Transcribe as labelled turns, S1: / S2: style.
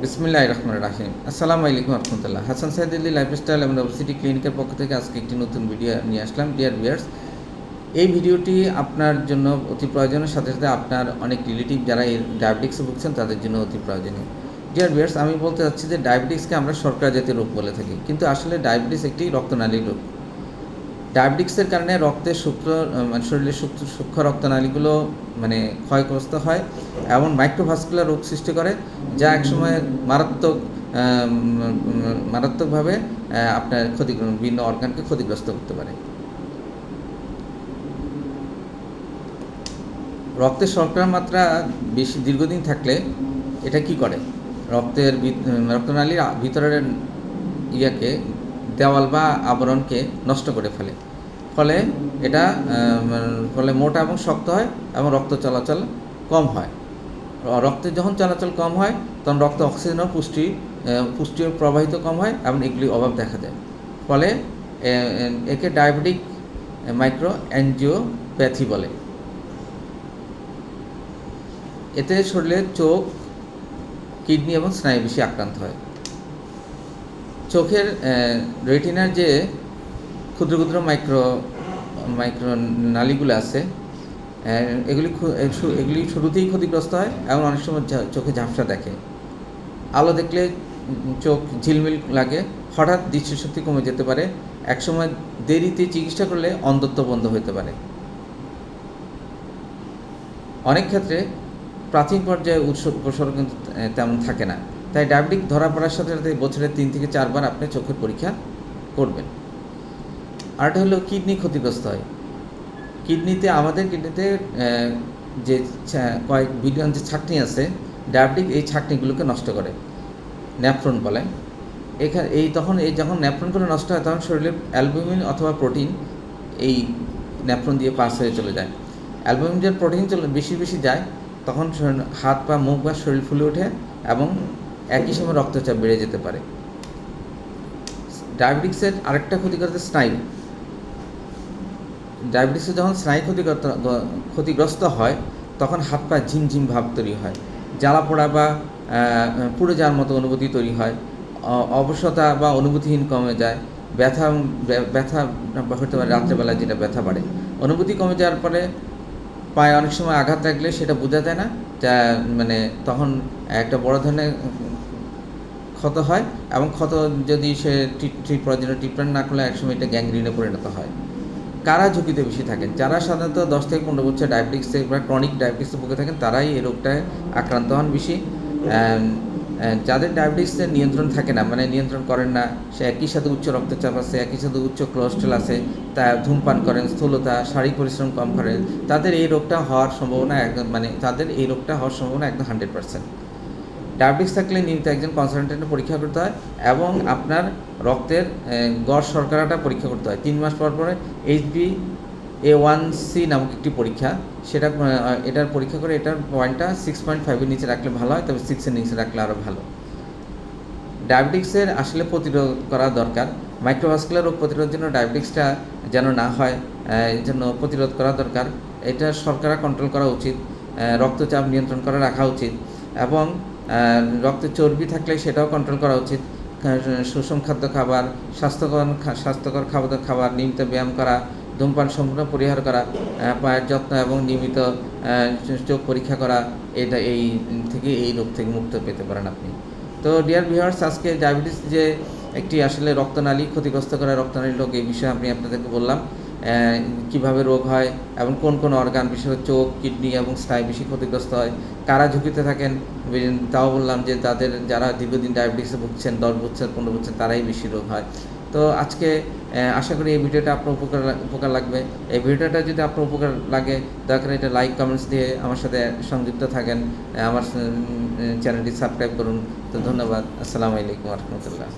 S1: বিসমিল্লাহির রহমানির রহিম। আসসালামু আলাইকুম রহমতুল্লাহ। হাসান সাইদ আলী লাইফস্টাইল এবং ওবেসিটি ক্লিনিকের পক্ষ থেকে আজকে একটি নতুন ভিডিও নিয়ে আসলাম। ডিয়ার ভিউয়ার্স, এই ভিডিওটি আপনার জন্য অতি প্রয়োজনের সাথে সাথে আপনার অনেক রিলেটিভ যারা এই ডায়াবেটিক্সে ভুগছেন তাদের জন্য অতি প্রয়োজনীয়। ডিয়ার ভিউয়ার্স, আমি বলতে চাচ্ছি যে ডায়াবেটিক্সকে আমরা শর্করা জাতীয় রোগ বলে থাকি, কিন্তু আসলে ডায়াবেটিস একটি রক্তনালীর রোগ। ডায়াবেটিক্সের কারণে রক্তের শরীরের সূক্ষ্ম রক্তনালীগুলো ক্ষয়গ্রস্ত হয় এবং মাইক্রোভাস্কুলার রোগ সৃষ্টি করে, যা একসময় মারাত্মকভাবে আপনার বিভিন্ন অর্গানকে ক্ষতিগ্রস্ত করতে পারে। রক্তের শর্করার মাত্রা বেশি দীর্ঘদিন থাকলে এটা কি করে, রক্তনালীর ভিতরের দেওয়াল বা আবরণকে নষ্ট করে ফেলে। ফলে মোটা এবং শক্ত হয় এবং রক্ত চলাচল কম হয়। রক্তের যখন চলাচল কম হয় তখন রক্ত অক্সিজেন ও পুষ্টিও প্রবাহিত কম হয় এবং এগুলির অভাব দেখা যায়। ফলে একে ডায়াবেটিক মাইক্রো অ্যাঞ্জিওপ্যাথি বলে। এতে শরীরের চোখ, কিডনি এবং স্নায়ু বেশি আক্রান্ত হয়। চোখের রেটিনার যে ক্ষুদ্র ক্ষুদ্র মাইক্রো নালীগুলো আছে, এগুলি শুরুতেই ক্ষতিগ্রস্ত হয় এবং অনেক সময় চোখে ঝাপসা দেখে। আলো দেখলে চোখ ঝিলমিল লাগে, হঠাৎ দৃষ্টিশক্তি কমে যেতে পারে, একসময় দেরিতে চিকিৎসা করলে অন্ধত্ব বন্ধ হতে পারে। অনেক ক্ষেত্রে প্রাথমিক পর্যায়ে উপসর্গ কিন্তু তেমন থাকে না। তাই ডায়াবেটিক ধরা পড়ার সাথে সাথে বছরে 3 থেকে 4 বার আপনি চোখের পরীক্ষা করবেন। আরেকটা হলো কিডনি ক্ষতিগ্রস্ত হয়। আমাদের কিডনিতে যে কয়েক বিলিয়ন যে ছাঁকনি আছে, ডায়াবেটিক এই ছাঁকনিগুলোকে নষ্ট করে, ন্যাফ্রন বলে। যখন ন্যাফ্রনগুলো নষ্ট হয় তখন শরীরের অ্যালবুমিন অথবা প্রোটিন এই ন্যাফ্রন দিয়ে পাস হয়ে চলে যায়। অ্যালবুমিন যে প্রোটিন বেশি যায়, তখন হাত পা মুখ বা শরীর ফুলে ওঠে এবং একই সময় রক্তচাপ বেড়ে যেতে পারে। ডায়াবেটিক্সের আরেকটা ক্ষতিকর স্নায়ু। ডায়াবেটিসে যখন স্নায়ু ক্ষতিগ্রস্ত হয় তখন হাত পা ঝিমঝিম ভাব তৈরি হয়, জ্বালা পোড়া বা পুড়ে যাওয়ার মতো অনুভূতি তৈরি হয়, অবসতা বা অনুভূতিহীন কমে যায়, ব্যথা হতে পারে, রাত্রেবেলায় যেটা ব্যথা বাড়ে। অনুভূতি কমে যাওয়ার পরে পায়ে অনেক সময় আঘাত লাগলে সেটা বোঝা যায় না, যা তখন একটা বড় ধরনের ক্ষত হয় এবং ক্ষত যদি সে ট্রিটমেন্ট না করলে একসময় এটা গ্যাংগ্রিনে পরিণত হয়। কারা ঝুঁকিতে বেশি থাকেন? যারা সাধারণত 10 থেকে 15 বছর ডায়াবেটিক্সে বা ক্রনিক ডায়াবেটিক্সে ভুগে থাকেন তারাই এই রোগটায় আক্রান্ত হন বেশি। যাদের ডায়াবেটিক্সের নিয়ন্ত্রণ থাকে না, নিয়ন্ত্রণ করেন না, সে একই সাথে উচ্চ রক্তচাপ আছে, একই সাথে উচ্চ কোলেস্টেরল আছে, তা ধূমপান করেন, স্থূলতা, শারীরিক পরিশ্রম কম করেন, তাদের এই রোগটা হওয়ার সম্ভাবনা একদম 100%। ডায়াবেটিক্স থাকলে নিয়মিত একজন কনসালটেন্টের পরীক্ষা করতে হয় এবং আপনার রক্তের গড় শর্করাটা পরীক্ষা করতে হয় 3 মাস পর পরে। HbA1c নামক একটি পরীক্ষা, এটার পরীক্ষা করে এটার পয়েন্টটা 6.5-এর নিচে রাখলে ভালো হয়, তবে 6-এর নিচে রাখলে আরও ভালো। ডায়াবেটিক্সের আসলে প্রতিরোধ করা দরকার। মাইক্রোভাস্কুলার রোগ প্রতিরোধের জন্য ডায়াবেটিক্সটা যেন না হয়, এই জন্য প্রতিরোধ করা দরকার। এটা শর্করা কন্ট্রোল করা উচিত, রক্তচাপ নিয়ন্ত্রণ করে রাখা উচিত এবং রক্তে চর্বি থাকলে সেটাও কন্ট্রোল করা উচিত। সুষম খাদ্য খাবার, স্বাস্থ্যকর খাবার, নিয়মিত ব্যায়াম করা, ধূমপান সম্পূর্ণ পরিহার করা, পায়ের যত্ন এবং নিয়মিত চোখ পরীক্ষা করা, এই রোগ থেকে মুক্ত পেতে পারেন আপনি। তো ডিয়ার ভিউয়ার্স, আজকে ডায়াবেটিস যে একটি আসলে রক্তনালী ক্ষতিগ্রস্ত করা রক্তনালী রোগ, এই বিষয়ে আমি আপনাদেরকে বললাম কিভাবে রোগ হয় এবং কোন কোন অর্গান, বিশেষ করে চোখ, কিডনি এবং স্নায়ু বেশি ক্ষতিগ্রস্ত হয়, কারা ঝুঁকিতে থাকেন তাও বললাম, যে যারা দীর্ঘদিন ডায়াবেটিসে ভুগছেন, 10 বছর 15 বছর, তারাই বেশি রোগ হয়। তো আজকে আশা করি এই ভিডিওটা আপনার উপকার লাগবে। এই ভিডিওটা যদি আপনার উপকার লাগে, দয়া করে এটা লাইক কমেন্টস দিয়ে আমার সাথে সংযুক্ত থাকেন, আমার চ্যানেলটি সাবস্ক্রাইব করুন। তো ধন্যবাদ। আসসালামু আলাইকুম রহমতুল্লাহ।